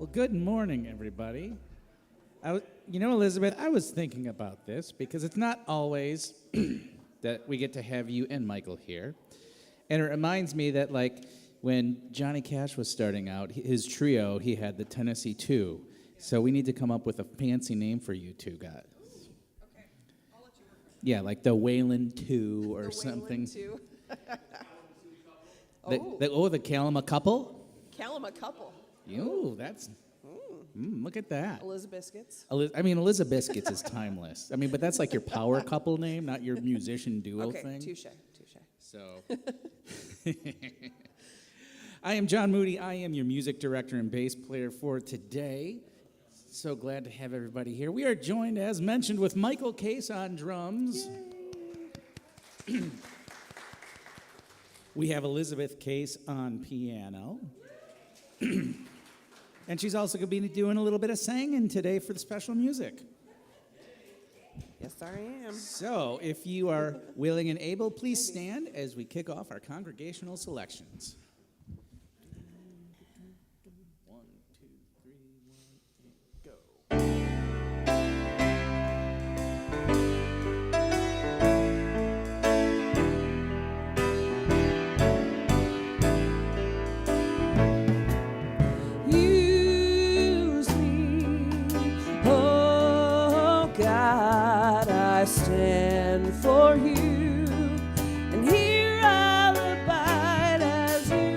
Well, good morning, everybody. Elizabeth, I was thinking about this because it's not always that we get to have you and Michael here. And it reminds me that, like, when Johnny Cash was starting out, his trio, he had the Tennessee Two. So we need to come up with a fancy name for you two guys. Okay, I'll let you work on it. Yeah, like the Wayland Two or The something. Wayland Two. The Kalamazoo couple? Kalamazoo couple. Ooh, that's... look at that. Elizabiscuits. Elizabiscuits is timeless. But that's like your power couple name, not your musician duo thing. Okay, touche. So, I am John Moody. I am your music director and bass player for today. So glad to have everybody here. We are joined, as mentioned, with Michael Case on drums. We have Elizabeth Case on piano. And she's also going to be doing a little bit of singing today for the special music. Yes, I am. So, if you are willing and able, please stand as we kick off our congregational selections. 1, 2, 3, 1, and go. I stand for you, and here I'll abide as you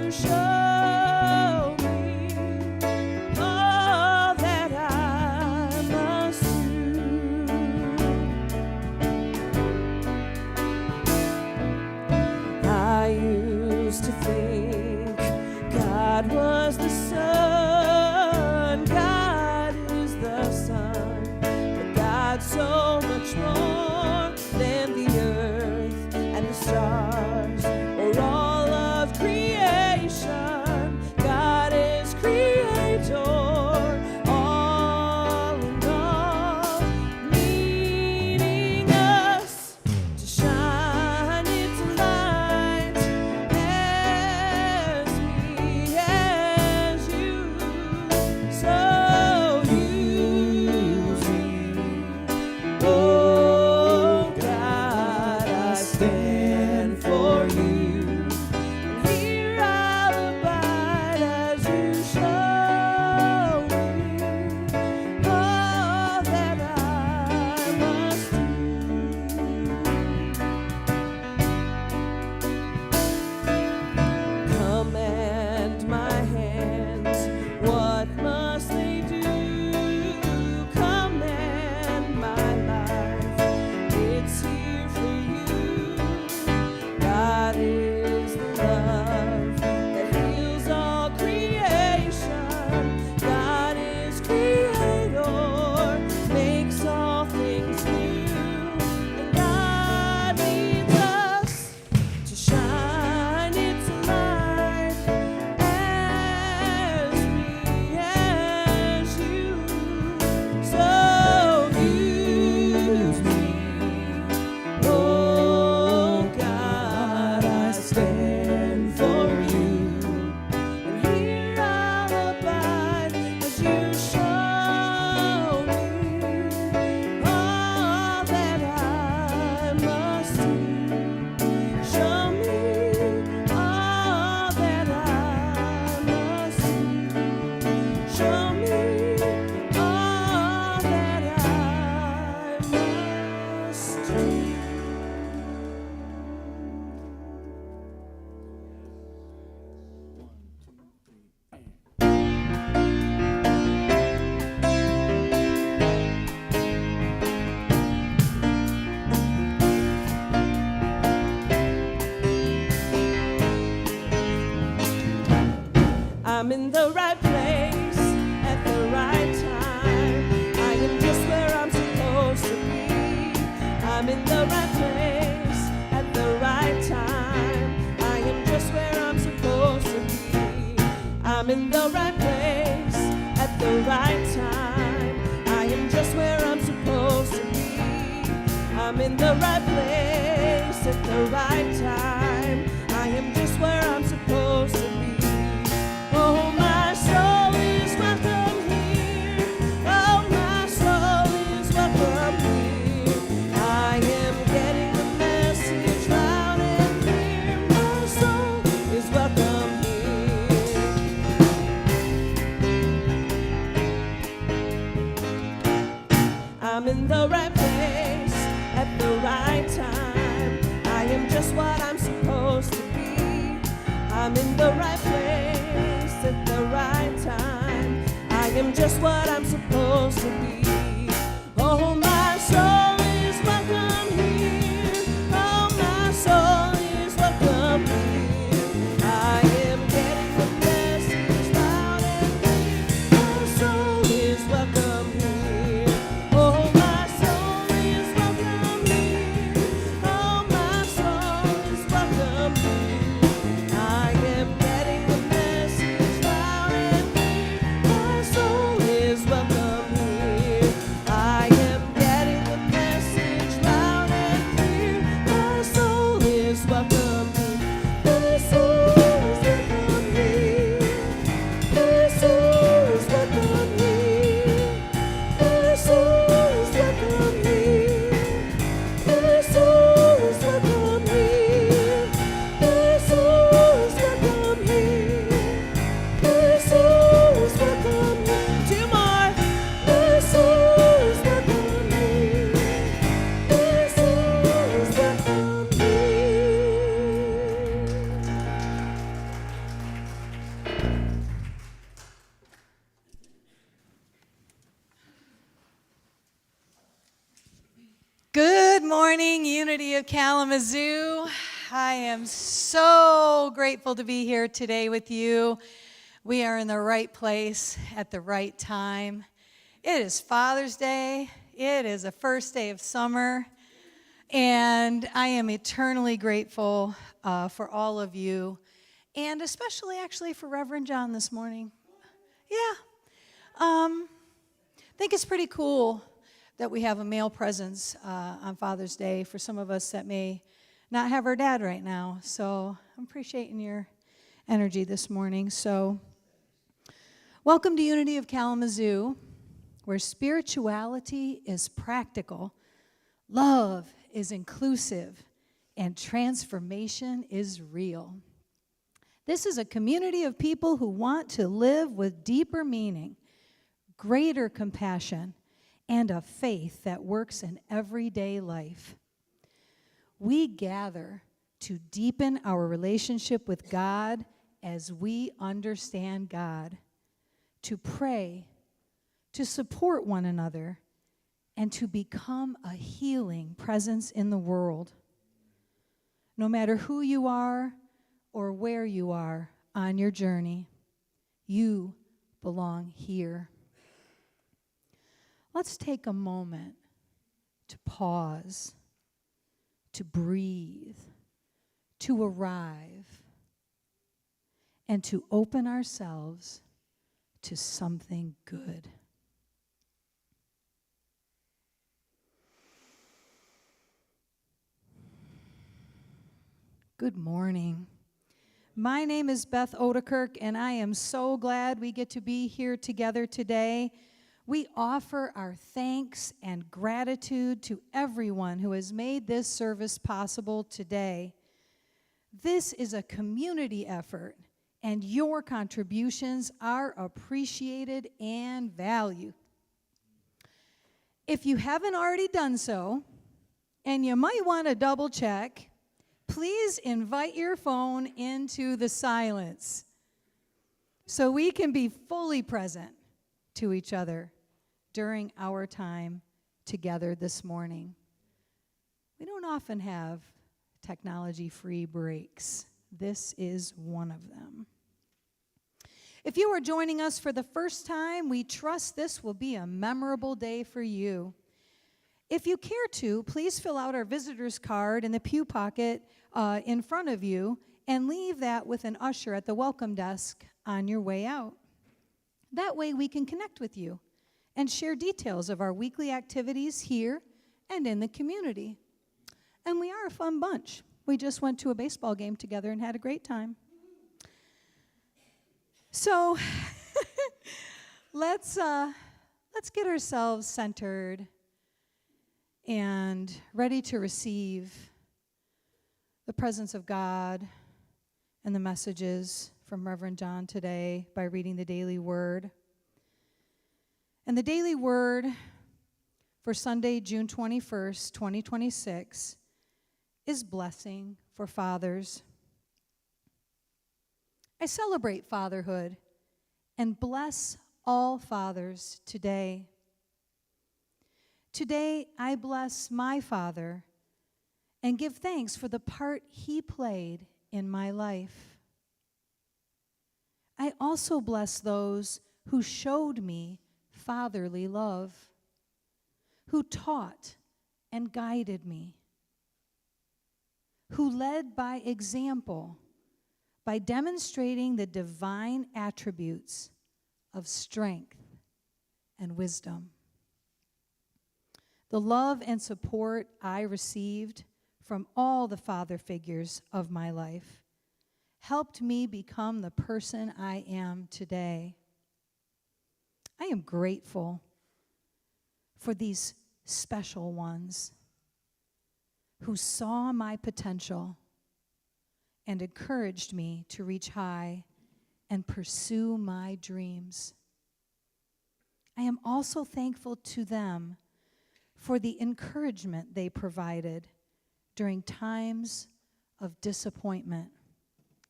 I'm in the right place at the right time. I am just where I'm supposed to be. I'm in the right place at the right time. I am just where I'm supposed to be. I'm in the right place at the right time. I am just where I'm supposed to be. I'm in the right place at the right time. I am just where I'm supposed to be. Oh, my soul is welcome here. Oh, my soul is welcome here. I am getting the message loud and clear. My soul is welcome here. I'm in the right place at the right time. I am just what I'm supposed to be. I'm in the right place at the right time. I am just what I'm supposed to be. Oh, my soul is welcome here. Oh, my soul is welcome here. I am getting the message loud and clear. My soul is welcome here. Oh, my soul is welcome here. Oh, my soul is welcome here. I am getting the message loud and clear. My soul is welcome here. I am getting the message loud and clear. My soul is welcome here. My soul is welcome here. My soul is welcome here. My soul is welcome here. My soul is welcome here. My soul is welcome here. My soul is welcome here. Two more. My soul is welcome here. My soul is welcome here. Good morning, Unity of Kalamazoo. I am so grateful to be here today with you. We are in the right place at the right time. It is Father's Day. It is the first day of summer. And I am eternally grateful for all of you, and especially actually for Reverend John this morning. Yeah. I think it's pretty cool that we have a male presence on Father's Day for some of us that may not have our dad right now. So I'm appreciating your energy this morning. So welcome to Unity of Kalamazoo, where spirituality is practical, love is inclusive, and transformation is real. This is a community of people who want to live with deeper meaning, greater compassion, and a faith that works in everyday life. We gather to deepen our relationship with God as we understand God, to pray, to support one another, and to become a healing presence in the world. No matter who you are or where you are on your journey, you belong here. Let's take a moment to pause, to breathe, to arrive, and to open ourselves to something good. Good morning. My name is Beth Odekirk, and I am so glad we get to be here together today. We offer our thanks and gratitude to everyone who has made this service possible today. This is a community effort, and your contributions are appreciated and valued. If you haven't already done so, and you might want to double check, please invite your phone into the silence so we can be fully present to each other during our time together this morning. We don't often have technology-free breaks. This is one of them. If you are joining us for the first time, we trust this will be a memorable day for you. If you care to, please fill out our visitor's card in the pew pocket in front of you and leave that with an usher at the welcome desk on your way out. That way we can connect with you and share details of our weekly activities here and in the community. And we are a fun bunch. We just went to a baseball game together and had a great time. So let's get ourselves centered and ready to receive the presence of God and the messages from Reverend John today by reading the Daily Word. And the Daily Word for Sunday, June 21st, 2026, is blessing for fathers. I celebrate fatherhood and bless all fathers today. Today, I bless my father and give thanks for the part he played in my life. I also bless those who showed me fatherly love, who taught and guided me, who led by example by demonstrating the divine attributes of strength and wisdom. The love and support I received from all the father figures of my life helped me become the person I am today. I am grateful for these special ones who saw my potential and encouraged me to reach high and pursue my dreams. I am also thankful to them for the encouragement they provided during times of disappointment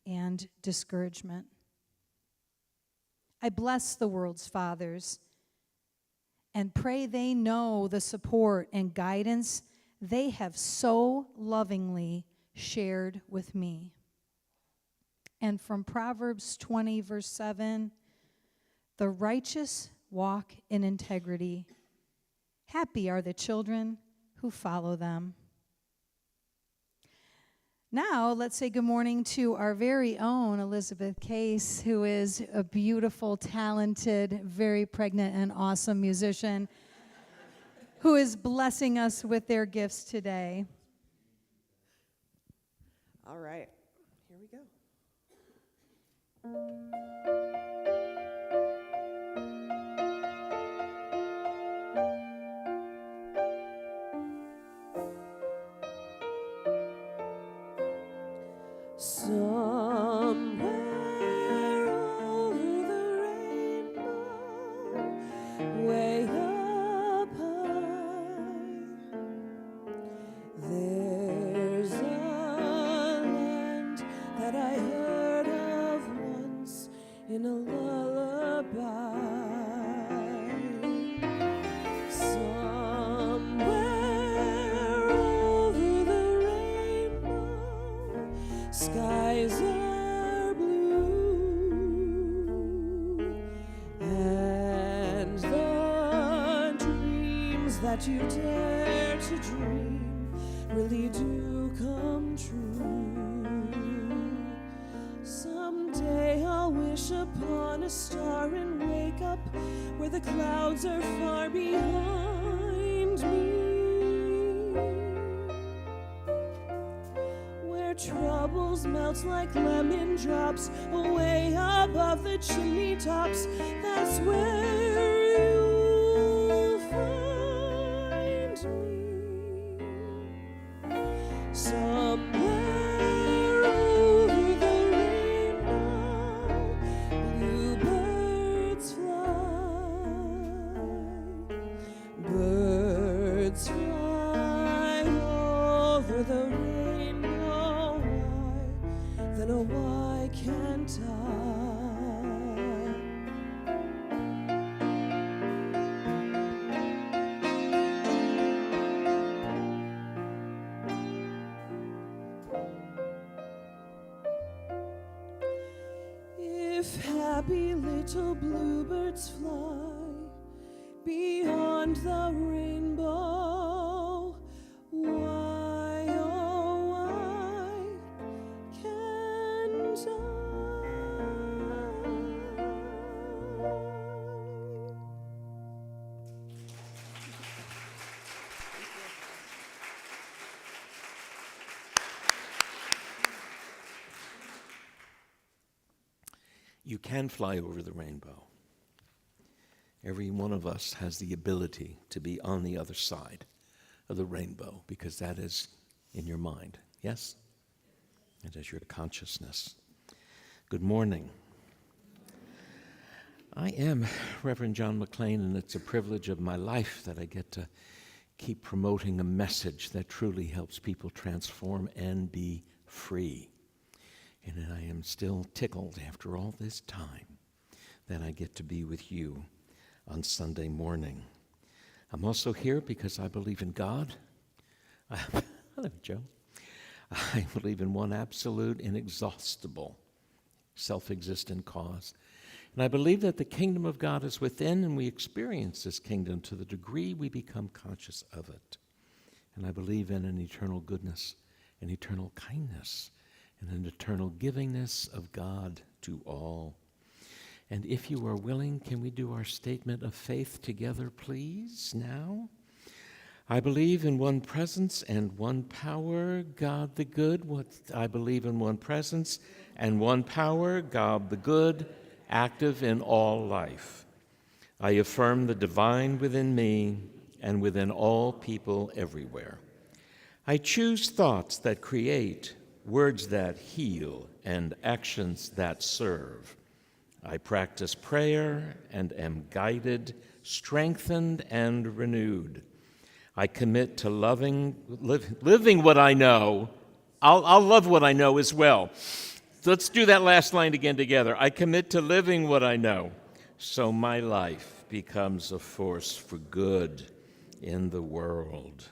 and discouragement. I bless the world's fathers and pray they know the support and guidance they have so lovingly shared with me. And from Proverbs 20, verse 7, the righteous walk in integrity. Happy are the children who follow them. Now, let's say good morning to our very own Elizabeth Case, who is a beautiful, talented, very pregnant, and awesome musician who is blessing us with their gifts today. All right, here we go. Somewhere over the rainbow, way up high, there's a land that I heard of once in a lullaby. Somewhere over the rainbow, skies are blue, and the dreams that you dare to dream really do come true. Someday I'll wish upon a star and wake up where the clouds are far behind me, where troubles melt like lemon drops away above the chimney tops. That's where you'll find me. Somewhere over the rainbow, bluebirds fly. Birds fly over the rainbow. Why, then oh, why can't I? If happy little bluebirds fly beyond the rainbow. Why, oh, why can't I? You can fly over the rainbow. Every one of us has the ability to be on the other side of the rainbow because that is in your mind. Yes? It is your consciousness. Good morning. I am Reverend John McLean, and it's a privilege of my life that I get to keep promoting a message that truly helps people transform and be free. And I am still tickled after all this time that I get to be with you on Sunday morning. I'm also here because I believe in God. Hello, Joe. I believe in one absolute, inexhaustible, self-existent cause. And I believe that the kingdom of God is within, and we experience this kingdom to the degree we become conscious of it. And I believe in an eternal goodness, an eternal kindness, and an eternal givingness of God to all. And if you are willing, can we do our statement of faith together, please, now? I believe in one presence and one power, God the good. I believe in one presence and one power, God the good, active in all life. I affirm the divine within me and within all people everywhere. I choose thoughts that create, words that heal, and actions that serve. I practice prayer and am guided, strengthened, and renewed. I commit to living what I know. I'll love what I know as well. Let's do that last line again together. I commit to living what I know, so my life becomes a force for good in the world.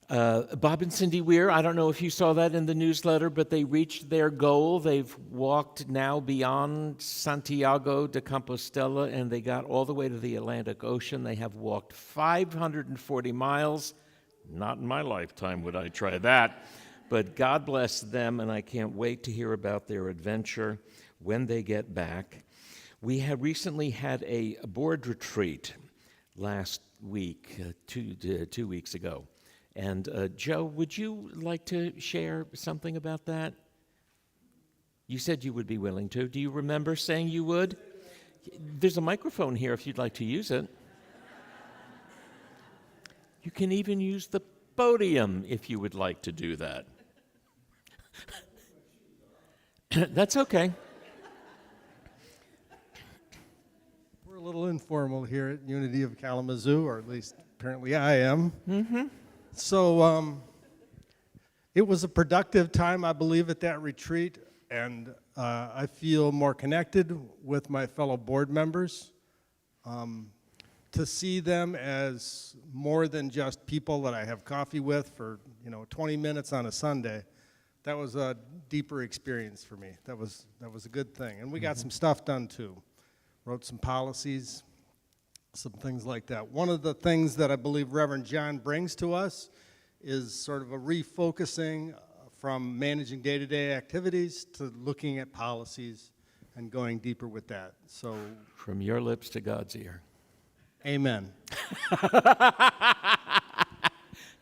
Bob and Cindy Weir, I don't know if you saw that in the newsletter, but they reached their goal. They've walked now beyond Santiago de Compostela, and they got all the way to the Atlantic Ocean. They have walked 540 miles. Not in my lifetime would I try that. But God bless them, and I can't wait to hear about their adventure when they get back. We have recently had a board retreat last week, 2 weeks ago. And Joe, would you like to share something about that? You said you would be willing to. Do you remember saying you would? There's a microphone here if you'd like to use it. You can even use the podium if you would like to do that. That's okay. We're a little informal here at Unity of Kalamazoo, or at least apparently I am. Mm-hmm. So it was a productive time, I believe, at that retreat, and I feel more connected with my fellow board members. To see them as more than just people that I have coffee with for 20 minutes on a Sunday, that was a deeper experience for me. That was a good thing, and we got some stuff done too. Wrote some policies. Some things like that. One of the things that I believe Reverend John brings to us is sort of a refocusing from managing day-to-day activities to looking at policies and going deeper with that. So, from your lips to God's ear. Amen.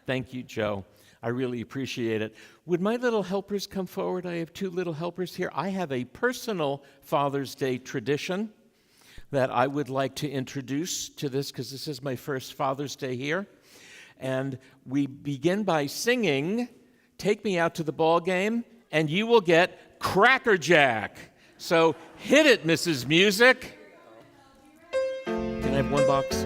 Thank you, Joe. I really appreciate it. Would my little helpers come forward? I have 2 little helpers here. I have a personal Father's Day tradition that I would like to introduce to this, because this is my first Father's Day here. And we begin by singing, "Take Me Out to the Ball Game," and you will get Cracker Jack. So hit it, Mrs. Music. Can I have one box?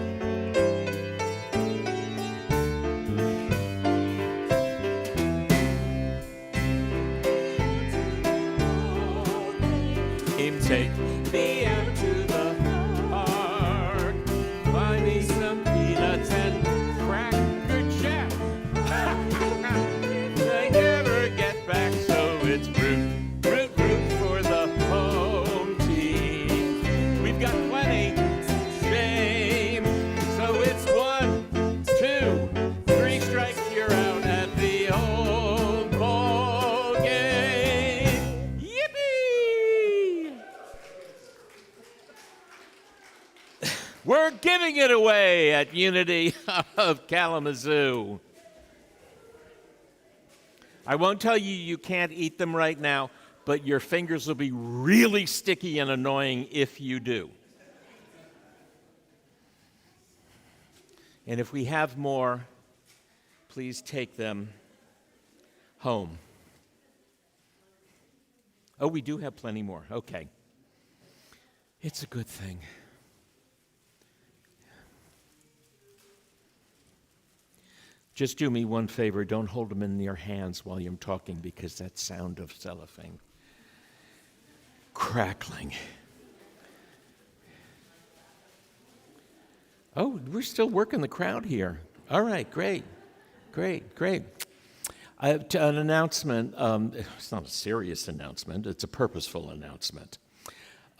Take me out to the park, buy me some peanuts and Cracker Jack. I never get back, so it's root, root, root for the We're giving it away at Unity of Kalamazoo. I won't tell you you can't eat them right now, but your fingers will be really sticky and annoying if you do. And if we have more, please take them home. Oh, we do have plenty more. Okay. It's a good thing. Just do me one favor. Don't hold them in your hands while I'm talking, because that sound of cellophane crackling. Oh, we're still working the crowd here. All right, great. I have an announcement. It's not a serious announcement. It's a purposeful announcement.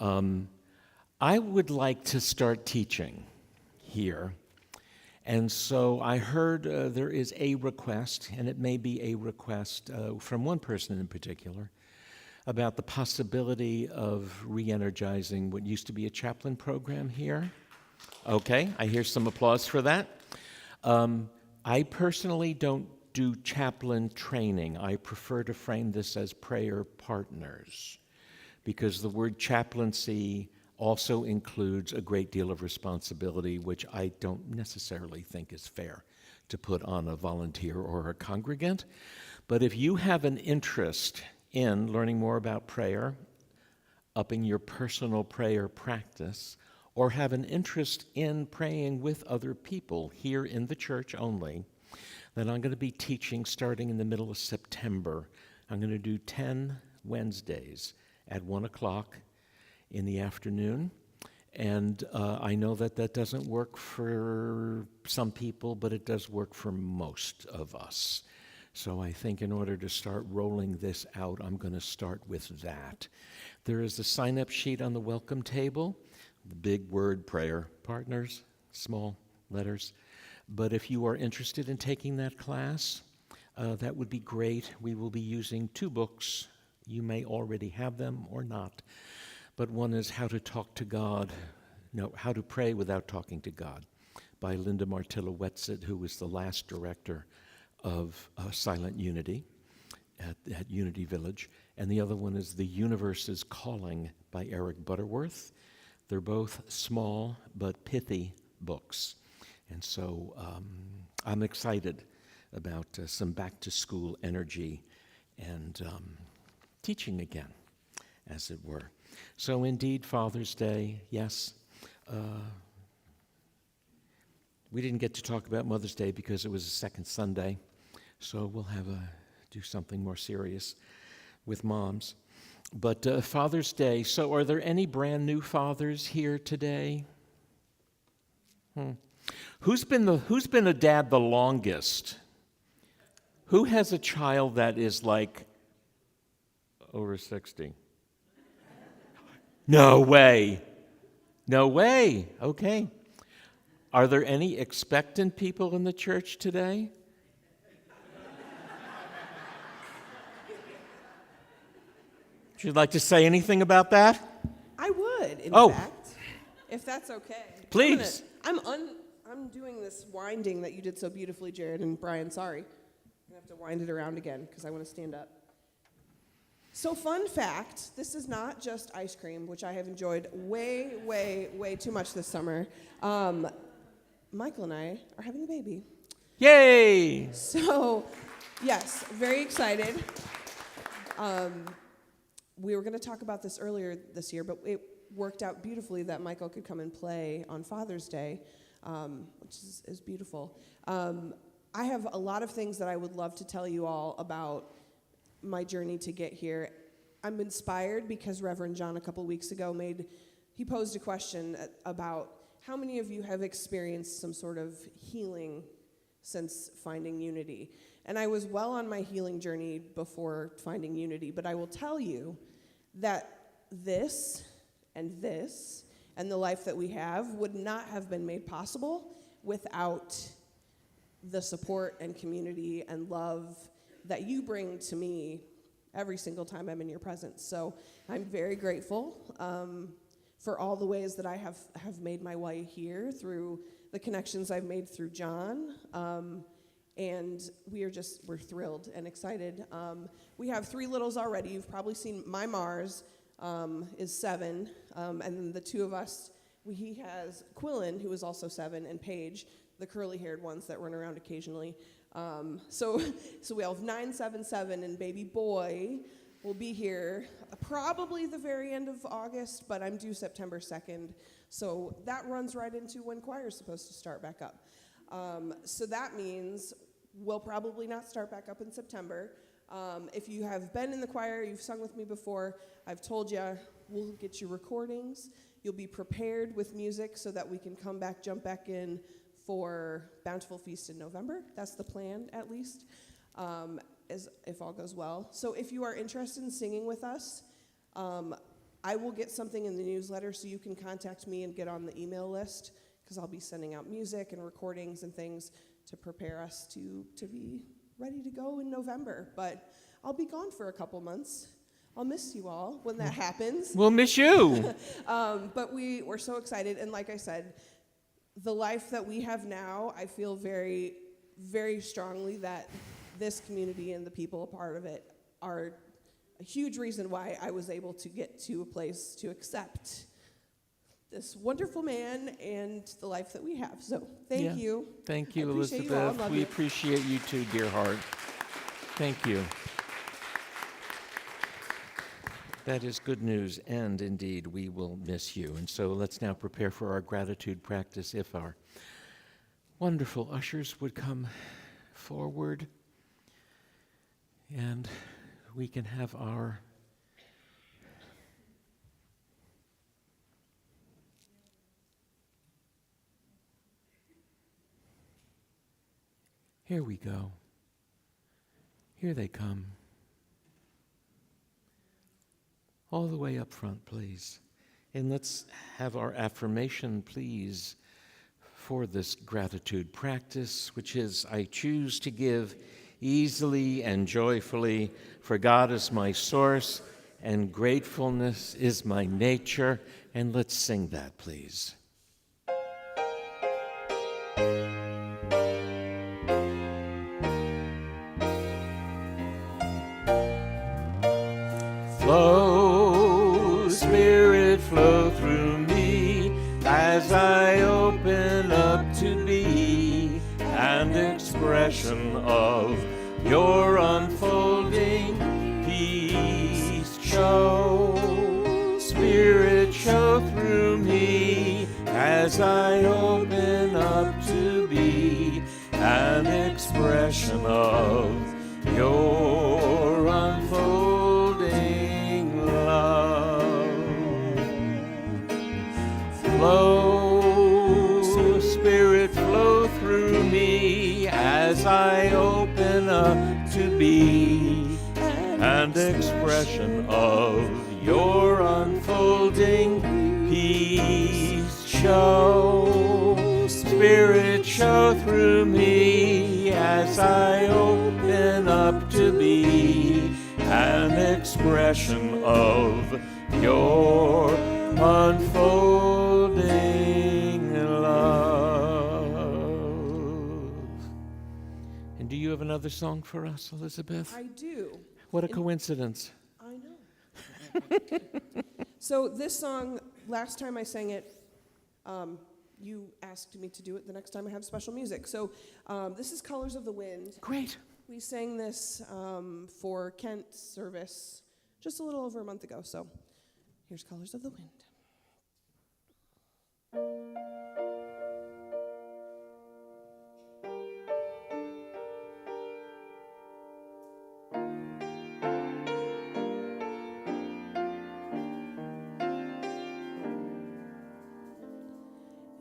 I would like to start teaching here. And so I heard there is a request, and it may be a request from one person in particular, about the possibility of re-energizing what used to be a chaplain program here. Okay, I hear some applause for that. I personally don't do chaplain training. I prefer to frame this as prayer partners, because the word chaplaincy also includes a great deal of responsibility, which I don't necessarily think is fair to put on a volunteer or a congregant. But if you have an interest in learning more about prayer, upping your personal prayer practice, or have an interest in praying with other people here in the church only, then I'm going to be teaching starting in the middle of September. I'm going to do 10 Wednesdays at 1 o'clock in the afternoon. And I know that that doesn't work for some people, but it does work for most of us. So I think in order to start rolling this out, I'm going to start with that. There is a sign-up sheet on the welcome table, the big word prayer partners, small letters. But if you are interested in taking that class, that would be great. We will be using 2 books. You may already have them or not. But one is How to Pray Without Talking to God by Linda Martilla-Wetzel, who was the last director of Silent Unity at Unity Village. And the other one is The Universe is Calling by Eric Butterworth. They're both small but pithy books. And so I'm excited about some back-to-school energy and teaching again, as it were. So indeed, Father's Day, yes. We didn't get to talk about Mother's Day because it was the second Sunday, so we'll do something more serious with moms. But Father's Day, so are there any brand new fathers here today? Who's been a dad the longest? Who has a child that is like over 60? No way. Okay. Are there any expectant people in the church today? Would you like to say anything about that? I would, in fact, if that's okay. Please. I'm doing this winding that you did so beautifully, Jared and Brian. Sorry. I'm going to have to wind it around again because I want to stand up. So fun fact, this is not just ice cream, which I have enjoyed way, way, way too much this summer. Michael and I are having a baby. Yay! So, yes, very excited. We were going to talk about this earlier this year, but it worked out beautifully that Michael could come and play on Father's Day, which is beautiful. I have a lot of things that I would love to tell you all about my journey to get here. I'm inspired because Reverend John a couple weeks ago he posed a question about how many of you have experienced some sort of healing since finding Unity. And I was well on my healing journey before finding Unity, but I will tell you that this and the life that we have would not have been made possible without the support and community and love that you bring to me every single time I'm in your presence. So I'm very grateful for all the ways that I have made my way here through the connections I've made through John. And we're thrilled and excited. We have 3 littles already. You've probably seen my Mars is 7, and then the 2 of us, he has Quillen, who is also 7, and Paige, the curly-haired ones that run around occasionally. So we have 977, and baby boy will be here probably the very end of August, but I'm due September 2nd. So that runs right into when choir is supposed to start back up. So that means we'll probably not start back up in September. If you have been in the choir, you've sung with me before, I've told you, we'll get you recordings. You'll be prepared with music so that we can jump back in for Bountiful Feast in November. That's the plan, at least, if all goes well. So if you are interested in singing with us, I will get something in the newsletter so you can contact me and get on the email list, because I'll be sending out music and recordings and things to prepare us to be ready to go in November. But I'll be gone for a couple months. I'll miss you all when that happens. We'll miss you. But we're so excited. And like I said, the life that we have now, I feel very, very strongly that this community and the people a part of it are a huge reason why I was able to get to a place to accept this wonderful man and the life that we have. So thank you. Thank you, I appreciate you all. Elizabeth. Love We you. appreciate you too, dear heart. Thank you. That is good news, and indeed, we will miss you. And so let's now prepare for our gratitude practice. If our wonderful ushers would come forward, and we can have our here we go. Here they come. All the way up front, please. And let's have our affirmation, please, for this gratitude practice, which is, I choose to give easily and joyfully, for God is my source, and gratefulness is my nature. And let's sing that, please. Flow, Spirit, flow through me as I open up to be an expression of your unfolding peace. Show, Spirit, show through me as I open up to be an expression of your unfolding love. Flow, Spirit, flow through me as I open up to be an expression of your unfolding peace. Show, Spirit, show through me as I open up to be an expression of your unfolding love. And do you have another song for us, Elizabeth? I do. What a coincidence. I know. So this song, last time I sang it, you asked me to do it the next time I have special music. So this is Colors of the Wind. Great. We sang this for Kent's service just a little over a month ago. So here's Colors of the Wind.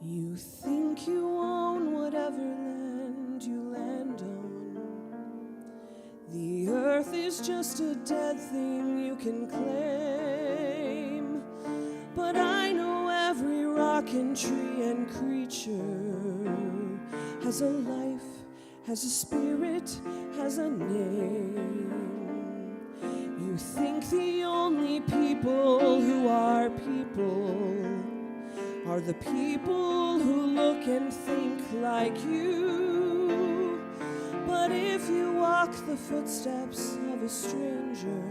You think you own whatever land you land on. The earth is just a dead thing you can claim. But I know every rock and tree and creature has a life, has a spirit, has a name. You think the only people who are people are the people who look and think like you. But if you walk the footsteps of a stranger,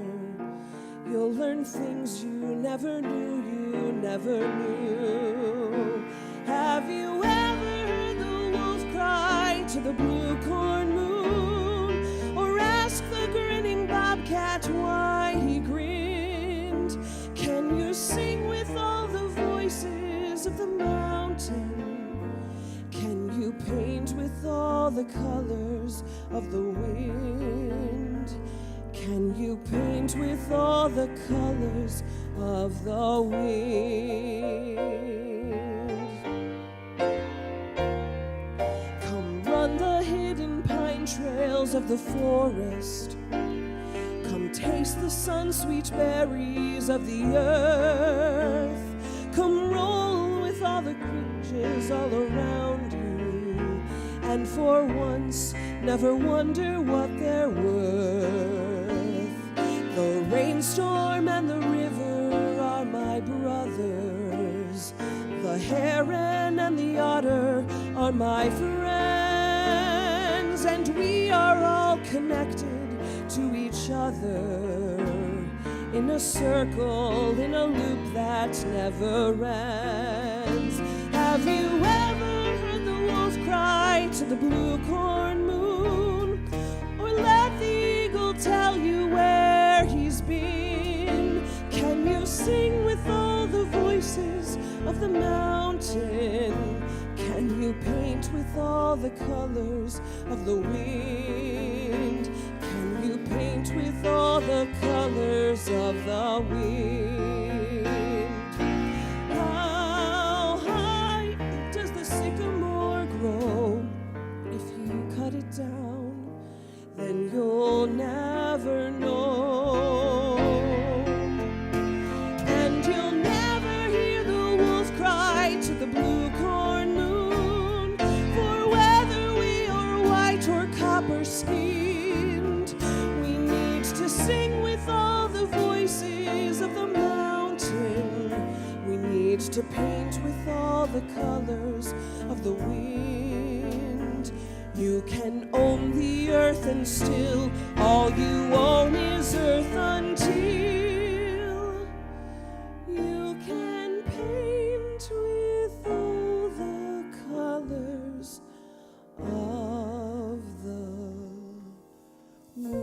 you'll learn things you never knew. Have you ever heard the wolf cry to the blue corn moon, or ask the grinning bobcat why he grinned? Can you sing with all the voices of the mountain? Can you paint with all the colors of the wind? Can you paint with all the colors of the wind? Come run the hidden pine trails of the forest. Come taste the sun-sweet berries of the earth. Come roll with all the creatures all around you, and for once never wonder what they're worth. The rainstorm and the river are my brothers. The heron and the otter are my friends, and we are all connected to each other in a circle, in a loop that never ends. Have you ever heard the wolf cry to the blue corn moon, or let the eagle tell you where he's been? Can you sing with all the voices of the mountain? Can you paint with all the colors of the wind? Can you paint with all the colors of the wind? How high does the sycamore grow? If you cut it down, then you'll never know. And you'll never hear the wolf cry to the blue corn moon, for whether we are white or copper-skinned, we need to sing with all the voices of the mountain. We need to paint with all the colors of the wind. You can own the earth, and still all you own is earth, until you can paint with all the colors of the wind.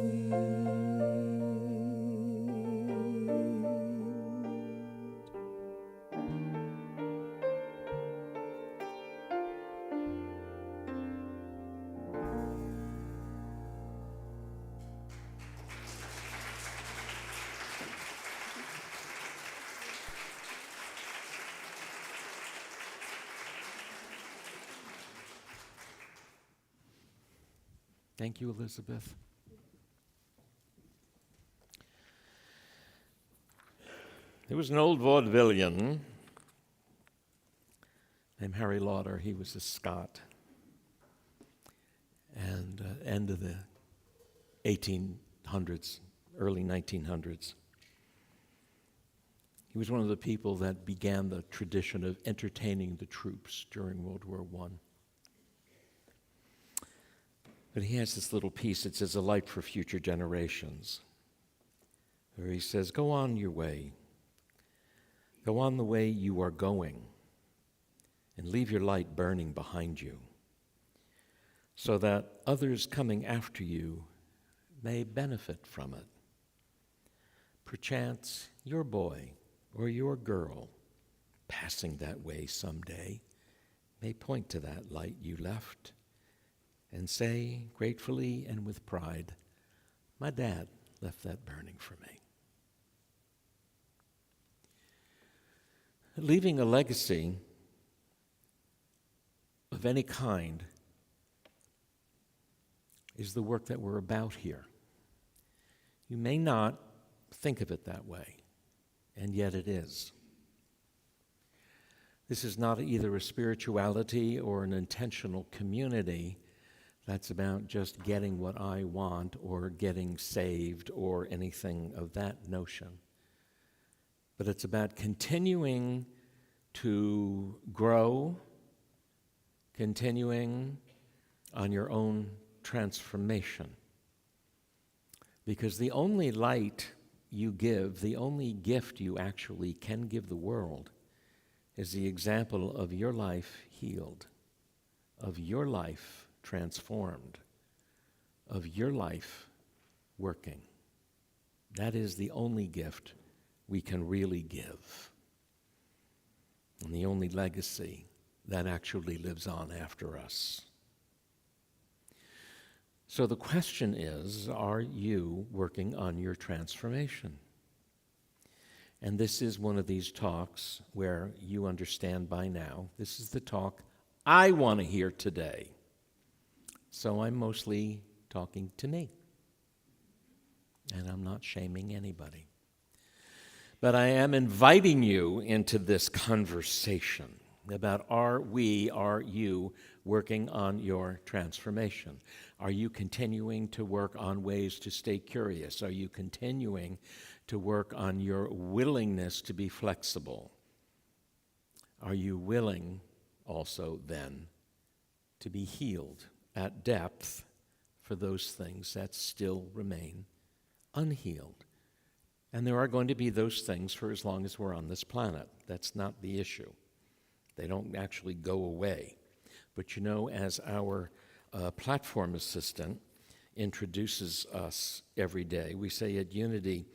Thank you, Elizabeth. There was an old vaudevillian named Harry Lauder. He was a Scot. And end of the 1800s, early 1900s. He was one of the people that began the tradition of entertaining the troops during World War I. But he has this little piece that says, "A light for future generations," where he says, "Go on your way. Go on the way you are going, and leave your light burning behind you, so that others coming after you may benefit from it. Perchance your boy or your girl passing that way someday may point to that light you left and say gratefully and with pride, 'My dad left that burning for me.'" Leaving a legacy of any kind is the work that we're about here. You may not think of it that way, and yet it is. This is not either a spirituality or an intentional community that's about just getting what I want or getting saved or anything of that notion. But it's about continuing to grow, continuing on your own transformation. Because the only light you give, the only gift you actually can give the world, is the example of your life healed, of your life transformed, of your life working. That is the only gift we can really give, and the only legacy that actually lives on after us. So the question is, are you working on your transformation? And this is one of these talks where you understand by now, this is the talk I want to hear today. So I'm mostly talking to me. And I'm not shaming anybody. But I am inviting you into this conversation about are you working on your transformation? Are you continuing to work on ways to stay curious? Are you continuing to work on your willingness to be flexible? Are you willing also then to be healed at depth for those things that still remain unhealed? And there are going to be those things for as long as we're on this planet. That's not the issue. They don't actually go away. But you know, as our platform assistant introduces us every day, we say at Unity,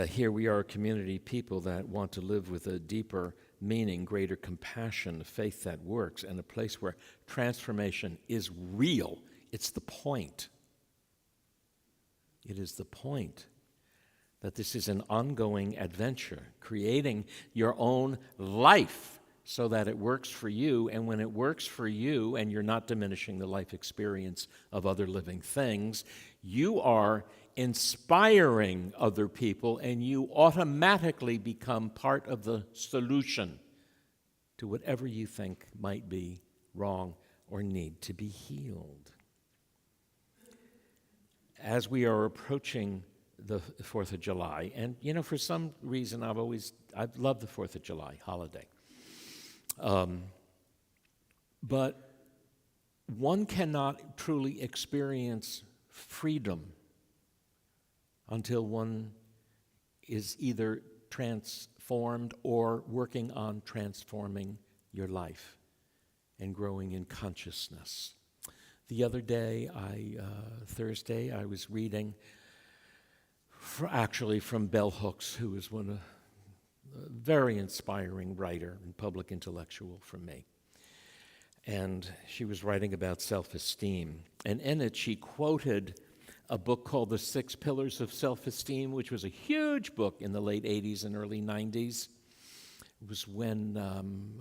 here we are a community people that want to live with a deeper meaning, greater compassion, faith that works, and a place where transformation is real. It's the point. It is the point that this is an ongoing adventure, creating your own life so that it works for you. And when it works for you and you're not diminishing the life experience of other living things, you are inspiring other people, and you automatically become part of the solution to whatever you think might be wrong or need to be healed. As we are approaching the 4th of July, and you know, for some reason I've loved the 4th of July holiday. But one cannot truly experience freedom until one is either transformed or working on transforming your life and growing in consciousness. The other day, Thursday, I was reading actually from Bell Hooks, who is a very inspiring writer and public intellectual for me. And she was writing about self-esteem. And in it, she quoted a book called The 6 Pillars of Self-Esteem, which was a huge book in the late 80s and early 90s. It was when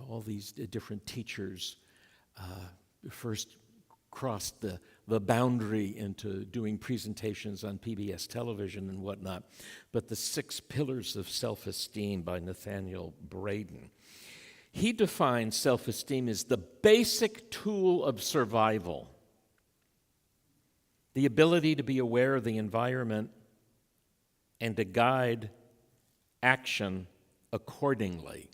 all these different teachers first crossed the boundary into doing presentations on PBS television and whatnot. But The 6 Pillars of Self-Esteem by Nathaniel Braden. He defines self-esteem as the basic tool of survival. The ability to be aware of the environment and to guide action accordingly.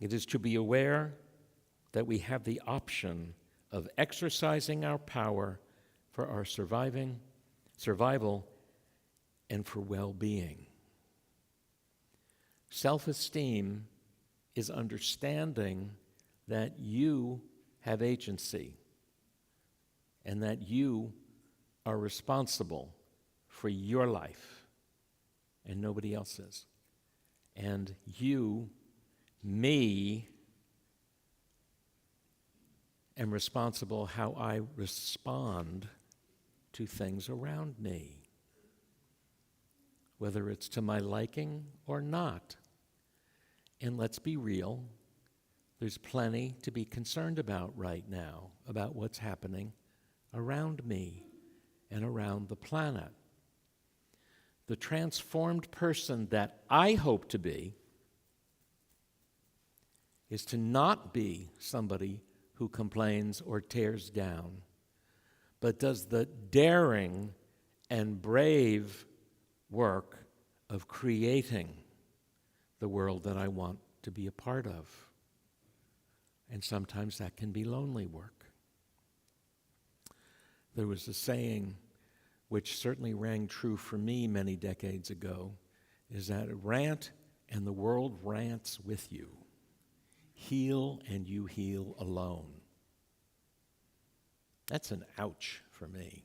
It is to be aware that we have the option of exercising our power for our survival, and for well-being. Self-esteem is understanding that you have agency and that you are responsible for your life and nobody else's. And you, me, am responsible how I respond to things around me, whether it's to my liking or not. And let's be real, there's plenty to be concerned about right now, about what's happening around me and around the planet. The transformed person that I hope to be is to not be somebody who complains or tears down, but does the daring and brave work of creating the world that I want to be a part of. And sometimes that can be lonely work. There was a saying which certainly rang true for me many decades ago, is that rant and the world rants with you. Heal and you heal alone. That's an ouch for me.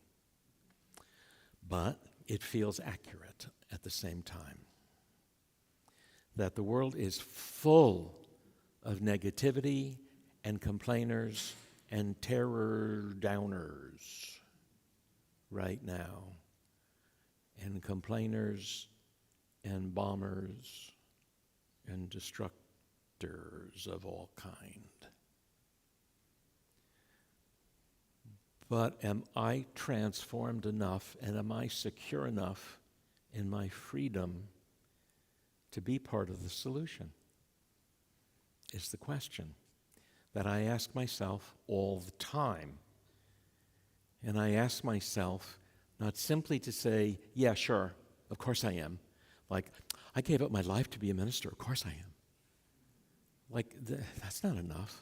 But it feels accurate at the same time. That the world is full of negativity and complainers and terror downers right now. And complainers and bombers and destructors of all kind. But am I transformed enough and am I secure enough in my freedom to be part of the solution? Is the question that I ask myself all the time. And I ask myself not simply to say, yeah, sure, of course I am. Like, I gave up my life to be a minister, of course I am. Like, that's not enough.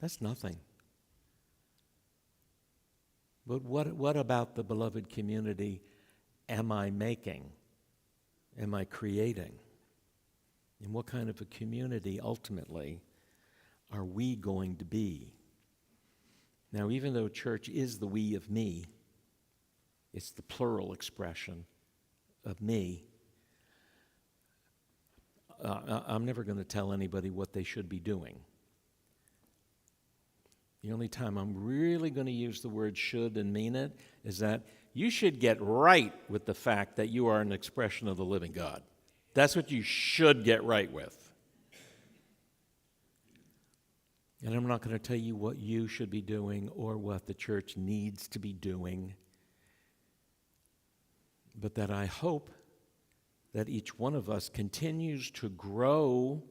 That's nothing. But what about the beloved community am I making? Am I creating? And what kind of a community, ultimately, are we going to be? Now, even though church is the we of me, it's the plural expression of me, I'm never going to tell anybody what they should be doing. The only time I'm really going to use the word should and mean it is that you should get right with the fact that you are an expression of the living God. That's what you should get right with. And I'm not going to tell you what you should be doing or what the church needs to be doing, but that I hope that each one of us continues to grow,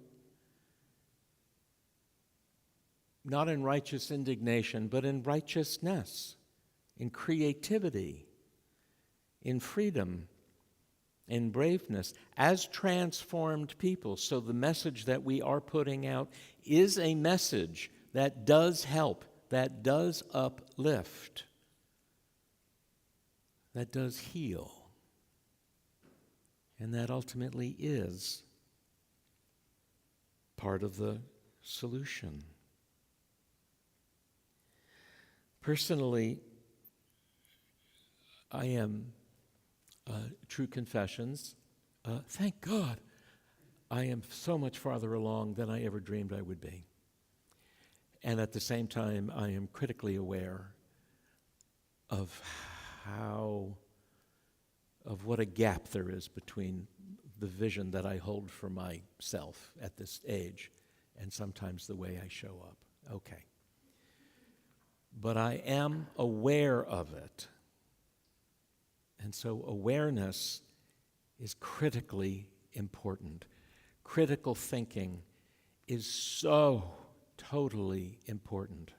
not in righteous indignation, but in righteousness, in creativity, in freedom, in braveness, as transformed people. So the message that we are putting out is a message that does help, that does uplift, that does heal, and that ultimately is part of the solution. Personally, I am True Confessions. Thank God, I am so much farther along than I ever dreamed I would be. And at the same time, I am critically aware of what a gap there is between the vision that I hold for myself at this age and sometimes the way I show up. Okay. But I am aware of it. And so awareness is critically important. Critical thinking is so totally important.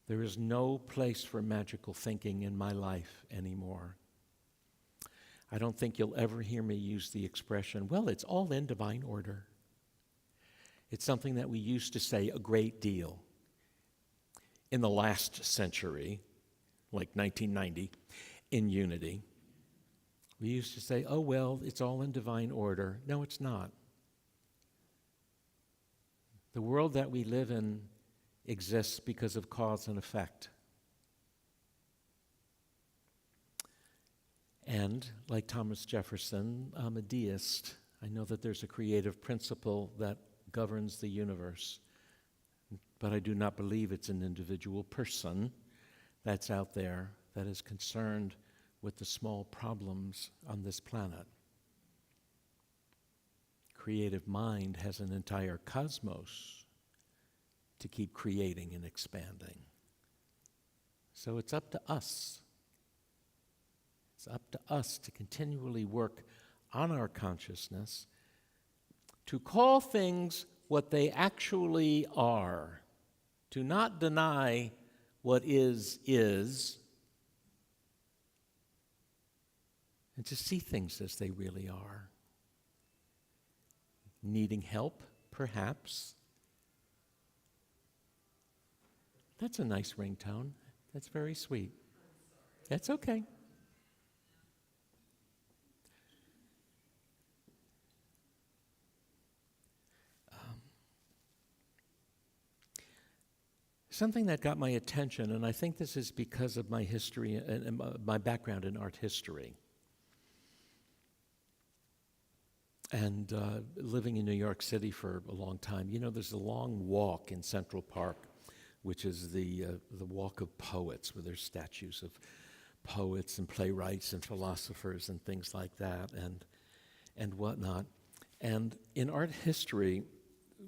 There is no place for magical thinking in my life anymore. I don't think you'll ever hear me use the expression, well, it's all in divine order. It's something that we used to say a great deal in the last century, like 1990, in Unity. We used to say, oh, well, it's all in divine order. No, it's not. The world that we live in exists because of cause and effect. And like Thomas Jefferson, I'm a deist. I know that there's a creative principle that governs the universe, but I do not believe it's an individual person that's out there that is concerned with the small problems on this planet. Creative mind has an entire cosmos to keep creating and expanding. So it's up to us. It's up to us to continually work on our consciousness, to call things what they actually are, to not deny what is, and to see things as they really are. needing help, perhaps. That's a nice ringtone. That's very sweet. That's okay. Something that got my attention, and I think this is because of my history and my background in art history. And living in New York City for a long time, you know, there's a long walk in Central Park, which is the Walk of Poets, where there's statues of poets and playwrights and philosophers and things like that and whatnot. And in art history,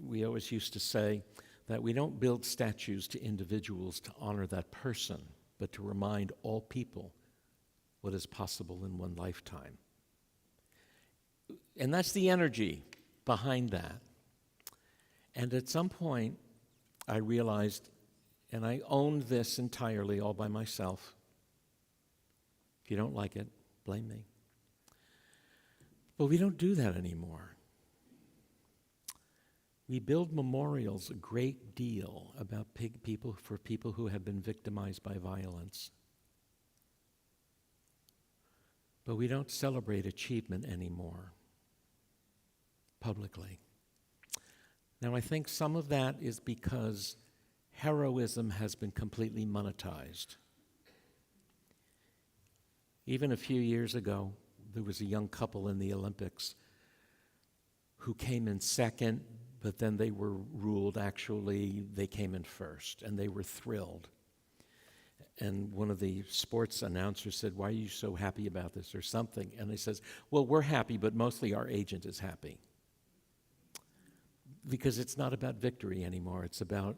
we always used to say that we don't build statues to individuals to honor that person, but to remind all people what is possible in one lifetime. And that's the energy behind that. And at some point, I realized, and I owned this entirely all by myself. If you don't like it, blame me. But we don't do that anymore. We build memorials a great deal about people who have been victimized by violence. But we don't celebrate achievement anymore publicly. Now, I think some of that is because heroism has been completely monetized. Even a few years ago, there was a young couple in the Olympics who came in second, but then they were ruled, actually, they came in first, and they were thrilled. And one of the sports announcers said, "Why are you so happy about this?" or something. And he says, "Well, we're happy, but mostly our agent is happy." Because it's not about victory anymore. It's about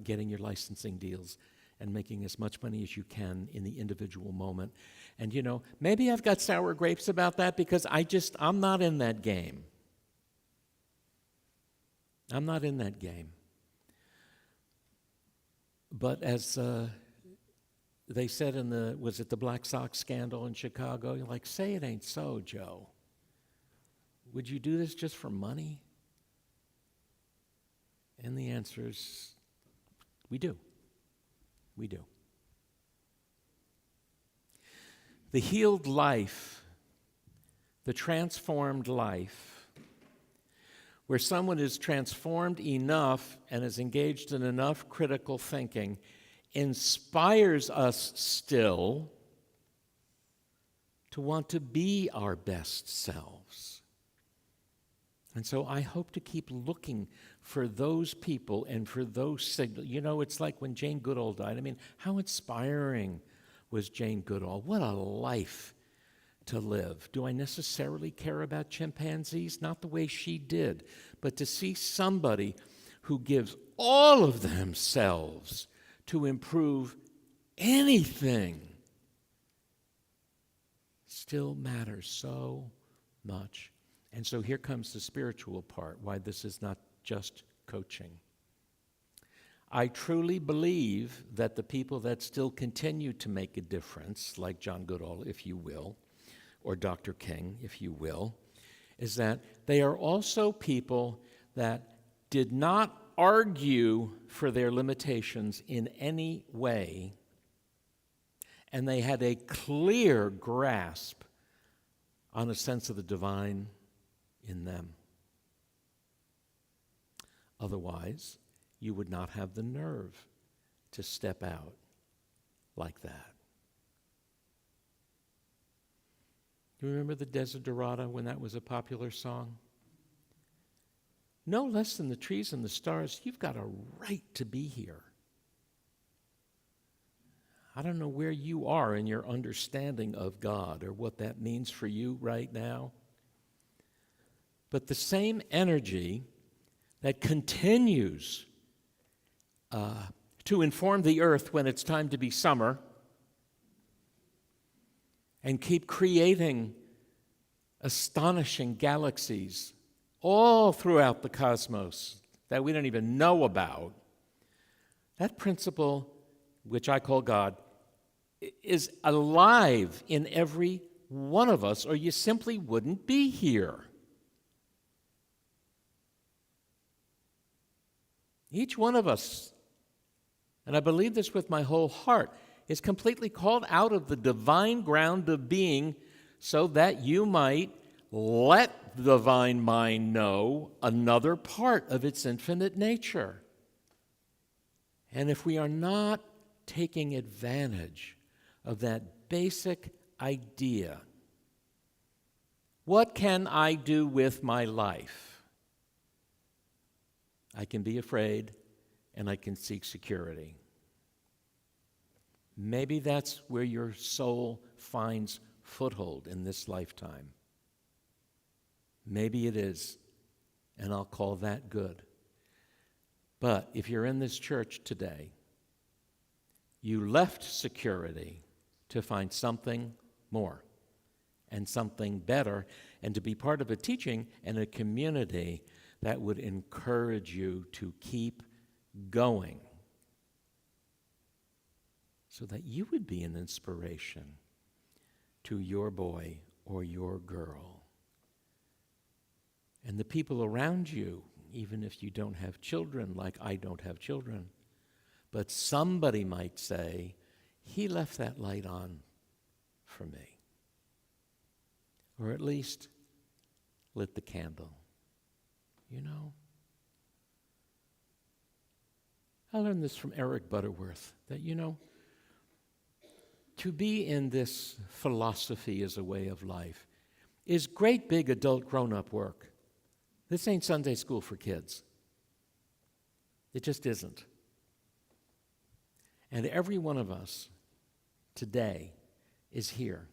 getting your licensing deals and making as much money as you can in the individual moment. And, you know, maybe I've got sour grapes about that because I'm not in that game. I'm not in that game. But as they said was it the Black Sox scandal in Chicago? You're like, say it ain't so, Joe. Would you do this just for money? And the answer is, we do. We do. The healed life, the transformed life, where someone is transformed enough and is engaged in enough critical thinking, inspires us still to want to be our best selves. And so I hope to keep looking for those people and for those signals. You know, it's like when Jane Goodall died. I mean, how inspiring was Jane Goodall? What a life to live. Do I necessarily care about chimpanzees? Not the way she did. But to see somebody who gives all of themselves to improve anything still matters so much. And so here comes the spiritual part, why this is not just coaching. I truly believe that the people that still continue to make a difference, like John Goodall, if you will, or Dr. King, if you will, is that they are also people that did not argue for their limitations in any way, and they had a clear grasp on a sense of the divine in them. Otherwise, you would not have the nerve to step out like that. Do you remember the Desiderata when that was a popular song? No less than the trees and the stars, you've got a right to be here. I don't know where you are in your understanding of God or what that means for you right now. But the same energy that continues to inform the earth when it's time to be summer and keep creating astonishing galaxies all throughout the cosmos that we don't even know about, that principle, which I call God, is alive in every one of us, or you simply wouldn't be here. Each one of us, and I believe this with my whole heart, is completely called out of the divine ground of being so that you might let the divine mind know another part of its infinite nature. And if we are not taking advantage of that basic idea, what can I do with my life? I can be afraid and I can seek security. Maybe that's where your soul finds foothold in this lifetime. Maybe it is, and I'll call that good. But if you're in this church today, you left security to find something more and something better, and to be part of a teaching and a community that would encourage you to keep going so that you would be an inspiration to your boy or your girl. And the people around you, even if you don't have children, like I don't have children, but somebody might say, he left that light on for me. Or at least lit the candle. You know? I learned this from Eric Butterworth, that, to be in this philosophy as a way of life is great big adult grown-up work. This ain't Sunday school for kids. It just isn't. And every one of us today is here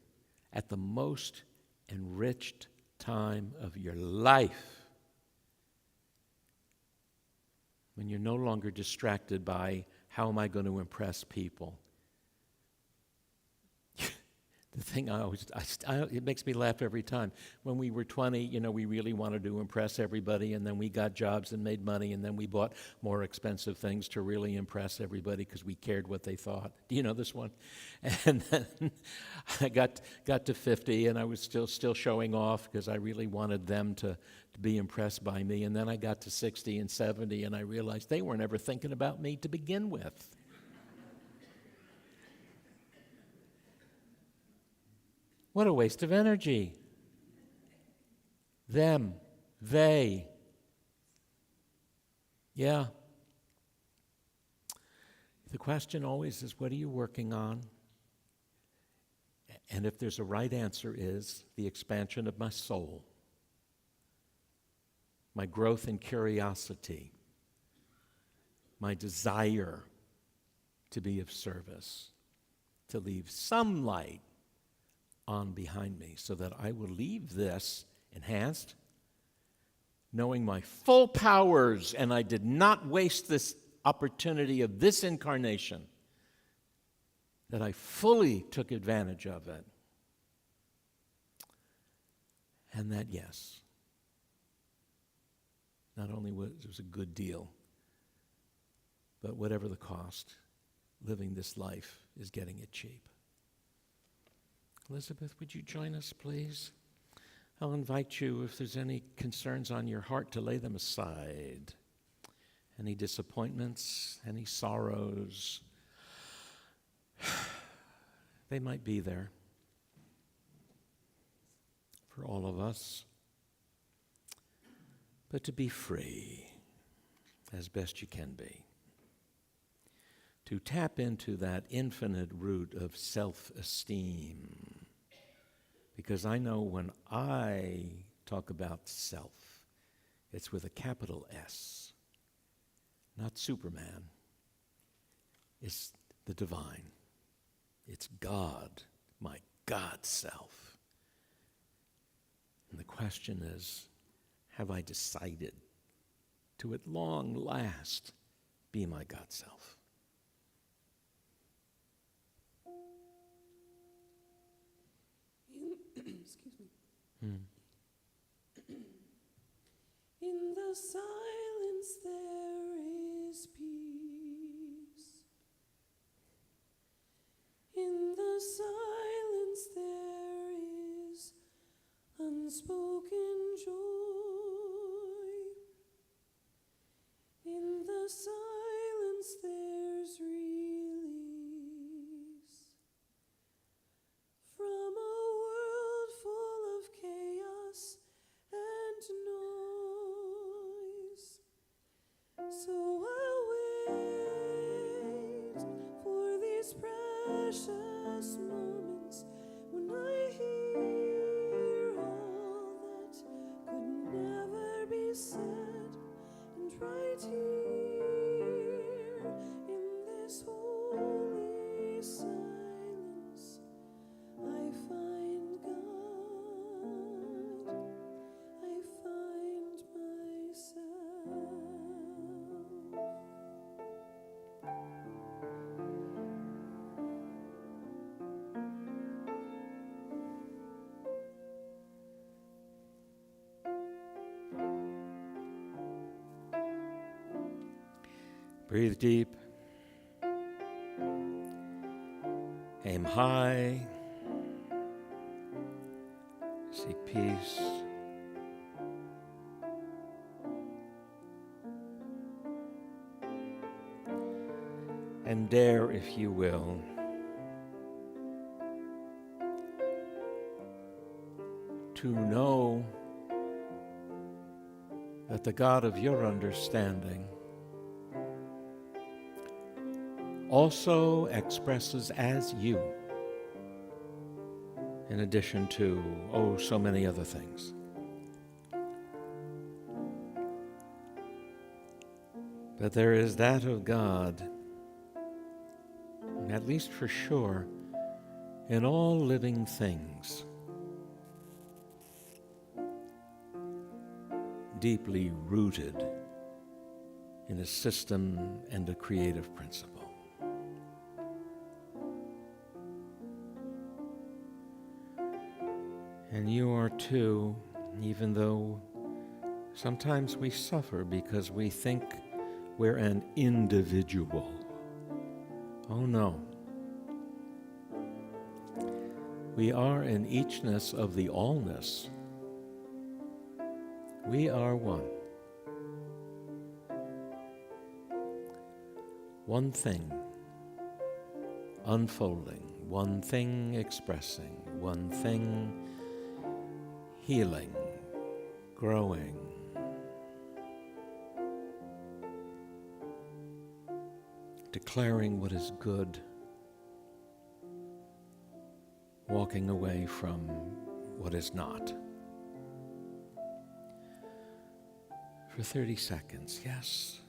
at the most enriched time of your life, when you're no longer distracted by how am I going to impress people. The thing it makes me laugh every time. When we were 20, we really wanted to impress everybody, and then we got jobs and made money, and then we bought more expensive things to really impress everybody because we cared what they thought. Do you know this one? And then I got to 50, and I was still showing off because I really wanted them to be impressed by me. And then I got to 60 and 70, and I realized they weren't ever thinking about me to begin with. What a waste of energy. Them, they. Yeah. The question always is, what are you working on? And if there's a right answer, is the expansion of my soul, my growth in curiosity, my desire to be of service, to leave some light on behind me, so that I will leave this enhanced, knowing my full powers, and I did not waste this opportunity of this incarnation, that I fully took advantage of it. And that, yes, not only was it a good deal, but whatever the cost, living this life is getting it cheap. Elizabeth, would you join us, please? I'll invite you, if there's any concerns on your heart, to lay them aside. Any disappointments, any sorrows, they might be there for all of us. But to be free as best you can be. To tap into that infinite root of self-esteem. Because I know when I talk about self, it's with a capital S, not Superman. It's the divine. It's God, my God self. And the question is, have I decided to at long last be my God self? Excuse me. In the silence there is peace. In the silence there is unspoken joy. In the silence precious moments when I hear all that could never be said, and right here in this holy silence I find God, I find myself. Breathe deep. Aim high. Seek peace. And dare, if you will, to know that the God of your understanding also expresses as you, in addition to, oh, so many other things. But there is that of God, at least for sure, in all living things, deeply rooted in a system and a creative principle. And you are too, even though sometimes we suffer because we think we're an individual. Oh no. We are an eachness of the allness. We are one. One thing unfolding, one thing expressing, one thing healing, growing. Declaring what is good, walking away from what is not. For 30 seconds, yes.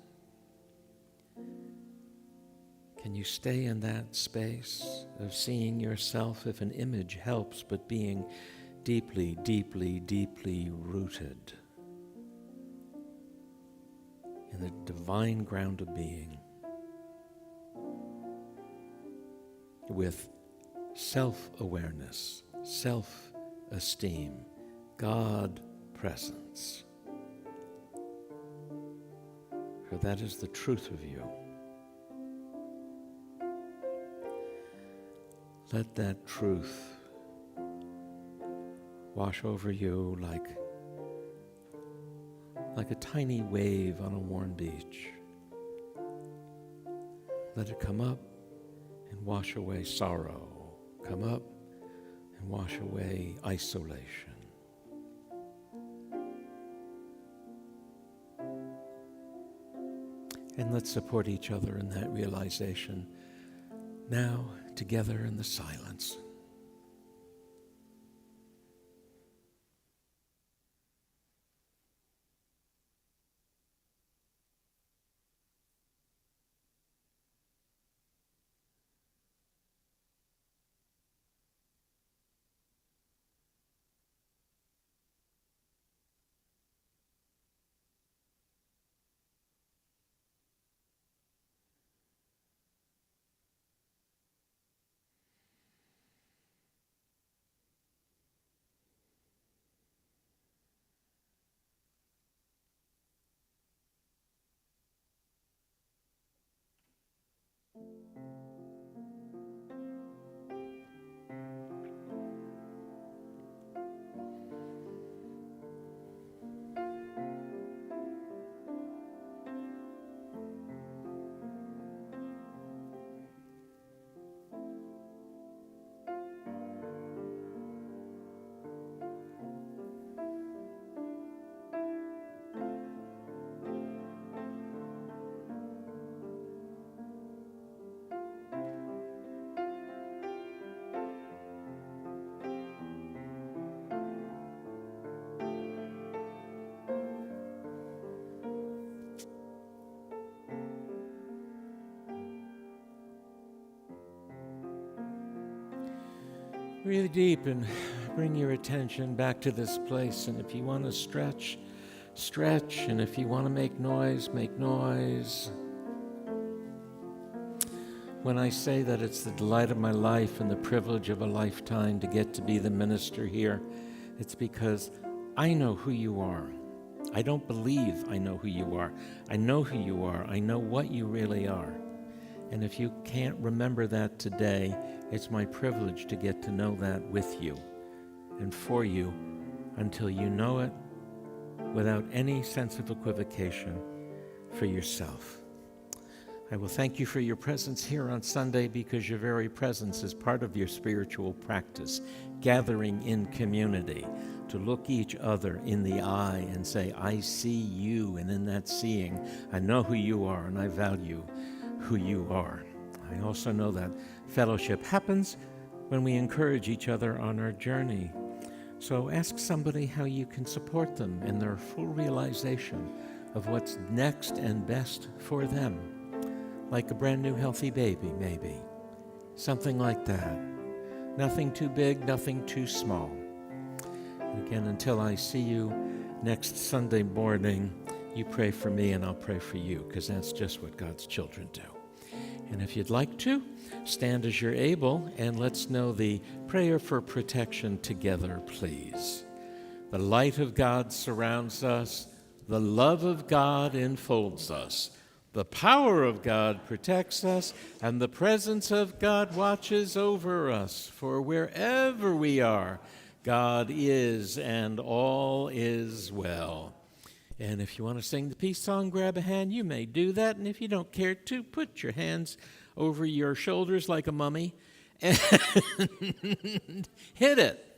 Can you stay in that space of seeing yourself, if an image helps, but being deeply, deeply, deeply rooted in the divine ground of being, with self-awareness, self-esteem, God presence. For that is the truth of you. Let that truth wash over you like a tiny wave on a warm beach. Let it come up and wash away sorrow. Come up and wash away isolation. And let's support each other in that realization now, together in the silence. Breathe deep and bring your attention back to this place. And if you want to stretch, stretch. And if you want to make noise, make noise. When I say that it's the delight of my life and the privilege of a lifetime to get to be the minister here, it's because I know who you are. I don't believe I know who you are. I know who you are. I know what you really are. And if you can't remember that today, it's my privilege to get to know that with you and for you until you know it without any sense of equivocation for yourself. I will thank you for your presence here on Sunday, because your very presence is part of your spiritual practice, gathering in community, to look each other in the eye and say, I see you, and in that seeing, I know who you are and I value who you are. I also know that fellowship happens when we encourage each other on our journey. So ask somebody how you can support them in their full realization of what's next and best for them. Like a brand new healthy baby, maybe. Something like that. Nothing too big, nothing too small. And again, until I see you next Sunday morning, you pray for me and I'll pray for you, because that's just what God's children do. And if you'd like to, stand as you're able, and let's know the prayer for protection together, please. The light of God surrounds us. The love of God enfolds us. The power of God protects us, and the presence of God watches over us. For wherever we are, God is, and all is well. And if you want to sing the peace song, grab a hand, you may do that. And if you don't care to, put your hands over your shoulders like a mummy and hit it.